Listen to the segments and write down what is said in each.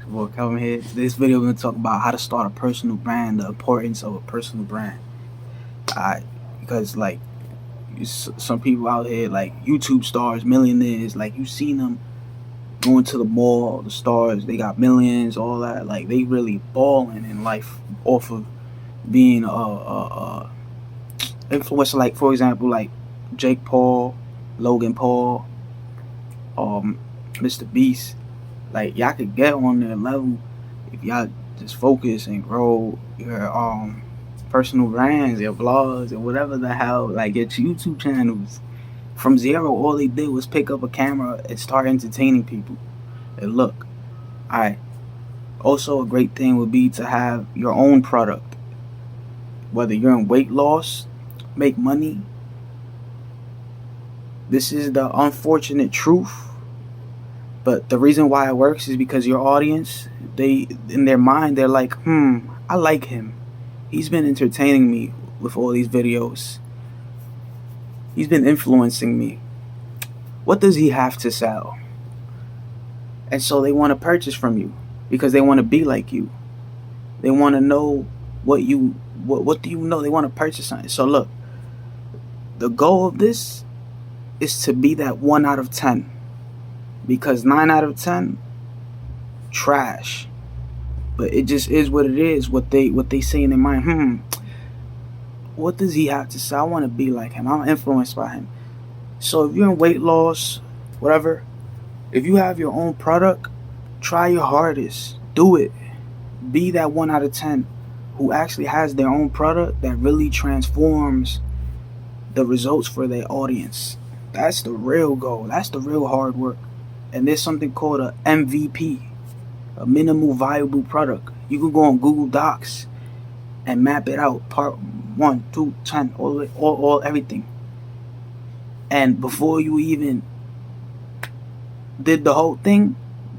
Well, Calvin here. This video we're gonna talk about how to start a personal brand, the importance of a personal brand. I because like some people out here like YouTube stars, millionaires, like you seen them going to the mall, the stars, they got millions, all that. Like they really balling in life off of being a influencer. Like for example, like Jake Paul, Logan Paul, Mr. Beast. Like y'all could get on their level if y'all just focus and grow your personal brands, your blogs, and whatever the hell, like your YouTube channels. From zero, all they did was pick up a camera and start entertaining people. And look, alright. Also, a great thing would be to have your own product. Whether you're in weight loss, make money. This is the unfortunate truth. But the reason why it works is because your audience, they in their mind, they're like, I like him. He's been entertaining me with all these videos. He's been influencing me. What does he have to sell? And so they want to purchase from you because they want to be like you. They want to know what do you know? They want to purchase something. So look, the goal of this is to be that 1 out of 10. Because 9 out of 10, trash. But it just is what it is. What they say in their mind. What does he have to say? I want to be like him. I'm influenced by him. So if you're in weight loss, whatever, if you have your own product, try your hardest. Do it. Be that 1 out of 10 who actually has their own product that really transforms the results for their audience. That's the real goal. That's the real hard work. And there's something called a MVP, a minimal viable product. You can go on Google Docs and map it out, part 1, 2, 10, all everything. And before you even did the whole thing,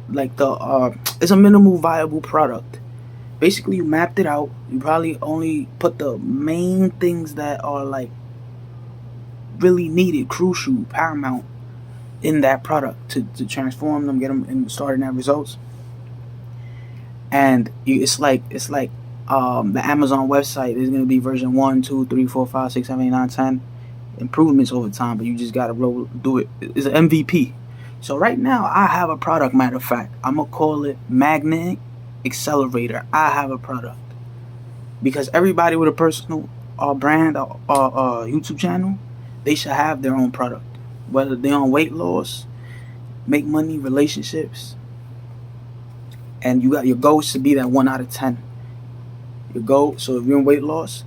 like it's a minimal viable product. Basically, you mapped it out. You probably only put the main things that are like really needed, crucial, paramount in that product to transform them, get them and starting that results. And it's like the Amazon website is gonna be version 1, 2, 3, 4, 5, 6, 7, 8, 9, 10 improvements over time, but you just gotta do it. It's an MVP. So right now I have a product. Matter of fact, I'm gonna call it Magnetic Accelerator. I have a product because everybody with a personal brand or YouTube channel, they should have their own product. Whether they're on weight loss, make money, relationships, and you got your goal is to be that 1 out of 10. Your goal. So if you're in weight loss,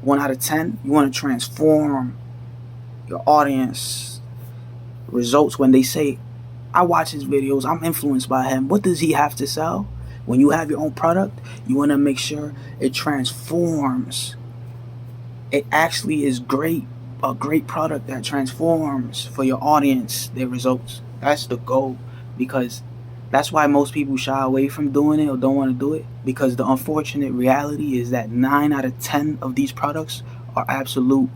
1 out of 10, you want to transform your audience results when they say, I watch his videos, I'm influenced by him. What does he have to sell? When you have your own product, you want to make sure it transforms. It actually is great. A great product that transforms for your audience their results. That's the goal, because that's why most people shy away from doing it or don't want to do it, because the unfortunate reality is that 9 out of 10 of these products are absolute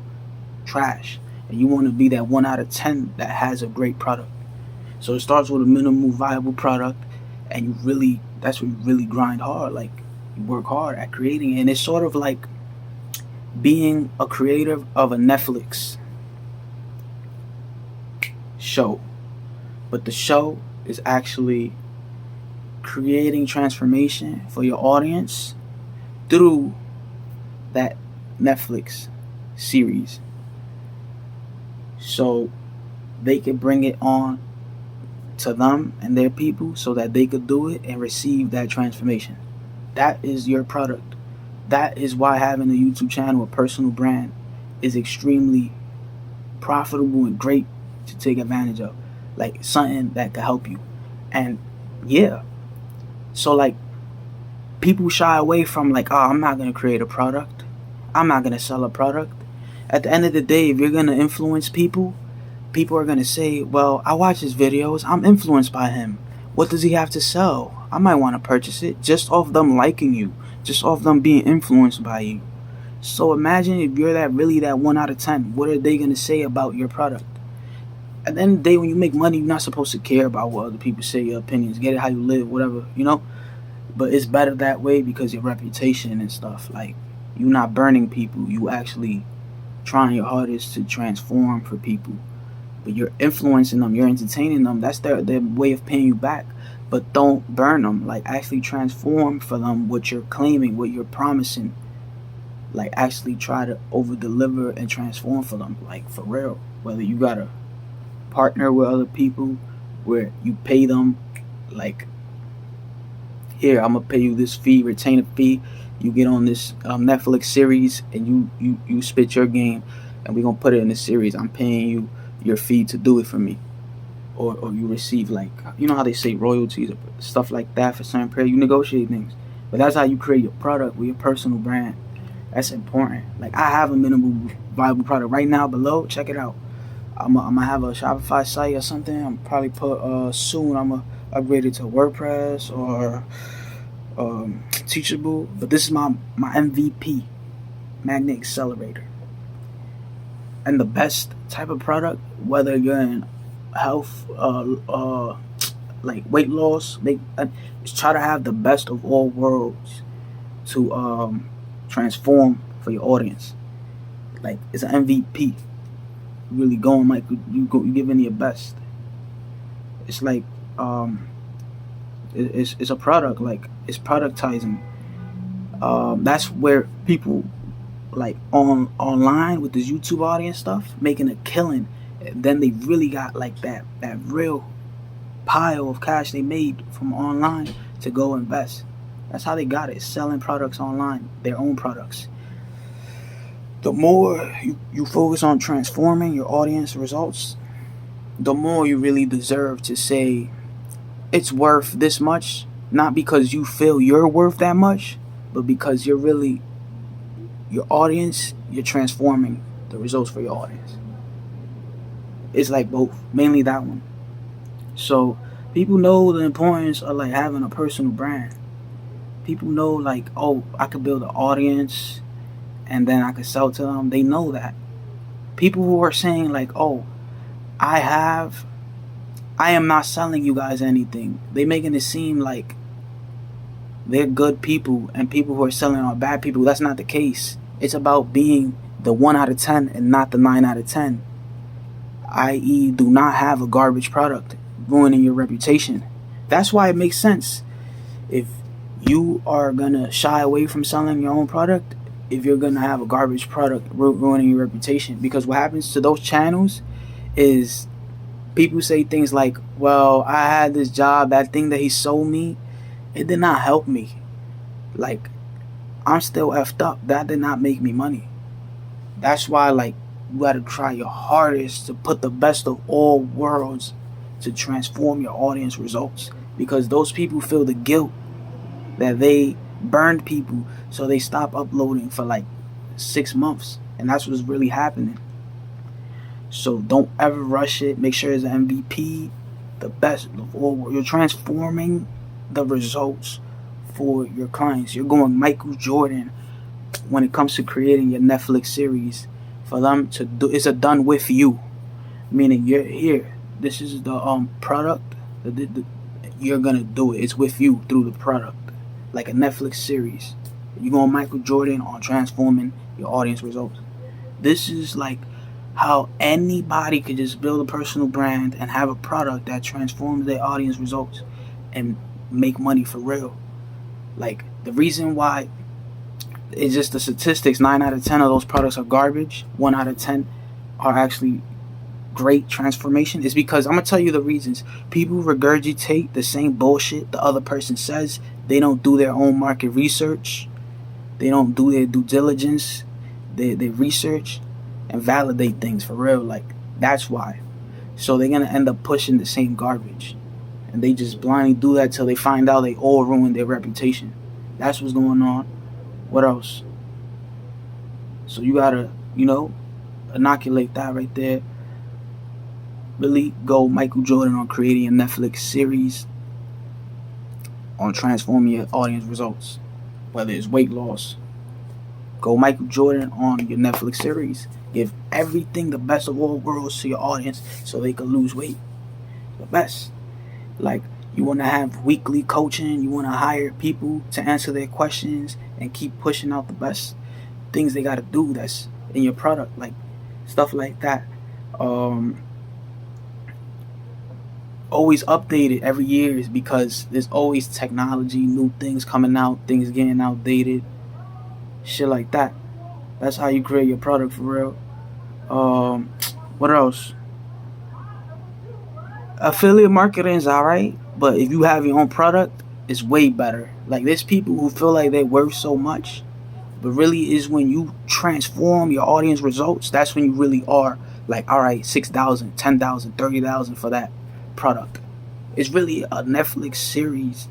trash, and you want to be that 1 out of 10 that has a great product. So it starts with a minimal viable product, and that's where you really grind hard, like you work hard at creating it. And it's sort of like being a creator of a Netflix show, but the show is actually creating transformation for your audience through that Netflix series, so they could bring it on to them and their people so that they could do it and receive that transformation. That is your product. That is why having a YouTube channel, a personal brand, is extremely profitable and great to take advantage of. Like something that could help you. And yeah. So like people shy away from like, I'm not going to create a product. I'm not going to sell a product. At the end of the day, if you're going to influence people, people are going to say, well, I watch his videos. I'm influenced by him. What does he have to sell? I might want to purchase it just off them liking you. Just off them being influenced by you. So imagine if you're that 1 out of 10. What are they going to say about your product? At the end of the day, when you make money, you're not supposed to care about what other people say, your opinions. Get it how you live, whatever, But it's better that way because your reputation and stuff. Like, you're not burning people. You actually trying your hardest to transform for people. But you're influencing them. You're entertaining them. That's their way of paying you back. But don't burn them. Like, actually transform for them what you're claiming, what you're promising. Like, actually try to over deliver and transform for them. Like, for real. Whether you gotta partner with other people where you pay them, like, here, I'm gonna pay you this fee, retain a fee. You get on this Netflix series, and you spit your game, and we're gonna put it in the series. I'm paying you your fee to do it for me, or you receive, like, you know how they say royalties or stuff like that for certain period. You negotiate things, but that's how you create your product with your personal brand. That's important. Like, I have a minimal viable product right now below. Check it out. I'm gonna have a Shopify site or something. I'm probably put soon. I'm gonna upgrade it to WordPress or Teachable. But this is my MVP, Magnet Accelerator, and the best type of product. Whether you're in health, like weight loss, just try to have the best of all worlds to transform for your audience. Like, it's an MVP. Really going, like, you giving your best. It's like it's a product, like, it's productizing. That's where people, like, online with this YouTube audience stuff, making a killing. Then they really got, like, that real pile of cash they made from online to go invest. That's how they got it, selling products online, their own products. The more you focus on transforming your audience results, the more you really deserve to say it's worth this much. Not because you feel you're worth that much, but because you're really, your audience, you're transforming the results for your audience. It's like both, mainly that one. So people know the importance of, like, having a personal brand. People know, like, oh, I could build an audience and then I could sell to them. They know that. People who are saying, like, oh, I am not selling you guys anything. They making it seem like they're good people and people who are selling are bad people. That's not the case. It's about being the 1 out of 10 and not the 9 out of 10. I.e., do not have a garbage product ruining your reputation. That's why it makes sense. If you are going to shy away from selling your own product, if you're going to have a garbage product ruining your reputation. Because what happens to those channels is people say things like, well, I had this job, that thing that he sold me, it did not help me. Like, I'm still effed up. That did not make me money. That's why, like, you gotta try your hardest to put the best of all worlds to transform your audience results. Because those people feel the guilt that they burned people, so they stop uploading for like 6 months. And that's what's really happening. So don't ever rush it. Make sure it's an MVP, the best of all worlds. You're transforming the results for your clients. You're going Michael Jordan when it comes to creating your Netflix series. For them to do, it's a done with you, meaning you're here. This is the product. You're gonna do it. It's with you through the product, like a Netflix series. You're going Michael Jordan on transforming your audience results. This is like how anybody could just build a personal brand and have a product that transforms their audience results and make money for real. Like, the reason why it's just the statistics, 9 out of 10 of those products are garbage, 1 out of 10 are actually great transformation, is because I'm gonna tell you the reasons. People regurgitate the same bullshit the other person says. They don't do their own market research. They don't do their due diligence. They research and validate things for real. Like, that's why. So they're gonna end up pushing the same garbage, and they just blindly do that till they find out they all ruined their reputation. That's what's going on. What else? So you gotta, inoculate that right there. Really go Michael Jordan on creating a Netflix series on transforming your audience results, whether it's weight loss. Go Michael Jordan on your Netflix series. Give everything, the best of all worlds, to your audience so they can lose weight. The best. Like, You want to have weekly coaching. You want to hire people to answer their questions and keep pushing out the best things they got to do that's in your product, like stuff like that. Um, Always updated every year is because there's always technology, new things coming out, things getting outdated, shit like that. That's how you create your product for real. Um, what else? Affiliate marketing is alright, but if you have your own product, it's way better. Like there's people who feel like they're worth so much, but really is when you transform your audience results. That's when you really are like, all right, 6,000, 10,000, 30,000 for that product. It's really a Netflix series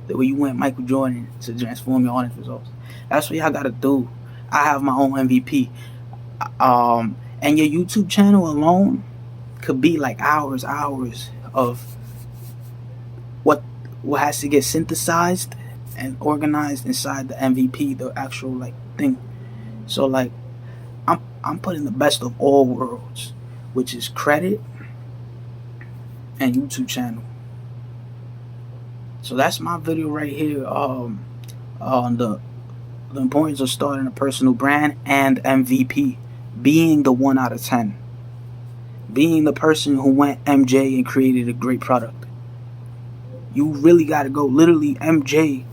the way you went Michael Jordan to transform your audience results. That's what y'all gotta do. I have my own MVP. And your YouTube channel alone could be like hours of what has to get synthesized and organized inside the MVP, the actual like thing. So like I'm putting the best of all worlds, which is credit and YouTube channel. So that's my video right here on the importance of starting a personal brand and MVP, being the 1 out of 10, being the person who went MJ and created a great product. You really got to go literally MJ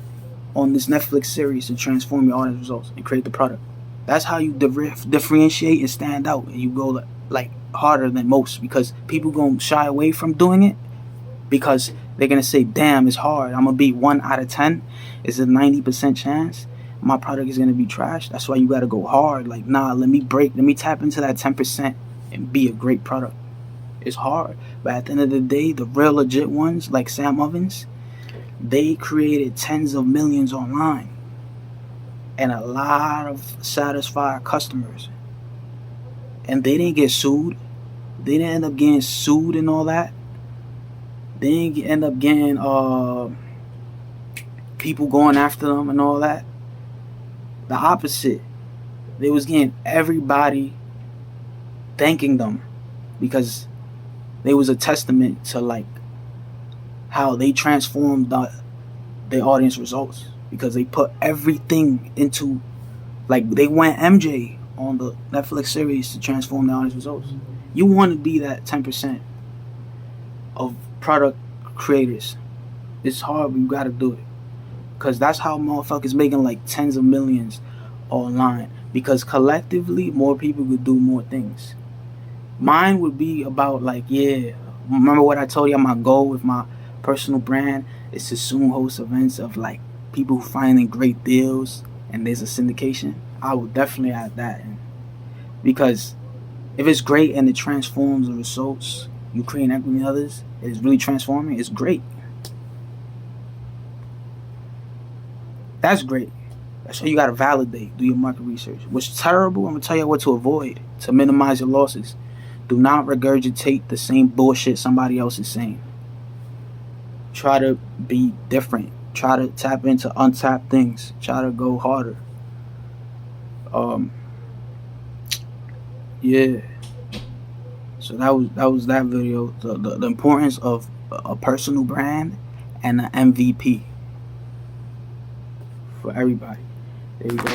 on this Netflix series to transform your audience results and create the product. That's how you differentiate and stand out, and you go like harder than most, because people gonna shy away from doing it because they're gonna say, damn, it's hard. I'm gonna be 1 out of 10. It's a 90% chance my product is gonna be trash. That's why you gotta go hard. Like, nah, let me tap into that 10% and be a great product. It's hard, but at the end of the day, the real legit ones like Sam Ovens, they created tens of millions online and a lot of satisfied customers, and they didn't get sued. They didn't end up getting sued and all that. They didn't end up getting people going after them and all that. The opposite. They was getting everybody thanking them because they was a testament to like how they transformed their audience results, because they put everything into, like, they went MJ on the Netflix series to transform their audience results. You want to be that 10% of product creators. It's hard, but you got to do it, because that's how motherfuckers making like tens of millions online, because collectively more people could do more things. Mine would be about like, yeah, remember what I told you? My goal with my personal brand is to soon host events of like people finding great deals and there's a syndication. I would definitely add that in, because if it's great and it transforms the results you create and equity in others, it's really transforming, it's great. That's great. That's why you gotta validate, do your market research. What's terrible, I'm gonna tell you what to avoid to minimize your losses. Do not regurgitate the same bullshit somebody else is saying. Try to be different. Try to tap into untapped things. Try to go harder. Yeah. So that was that video. The importance of a personal brand and an MVP for everybody. There you go.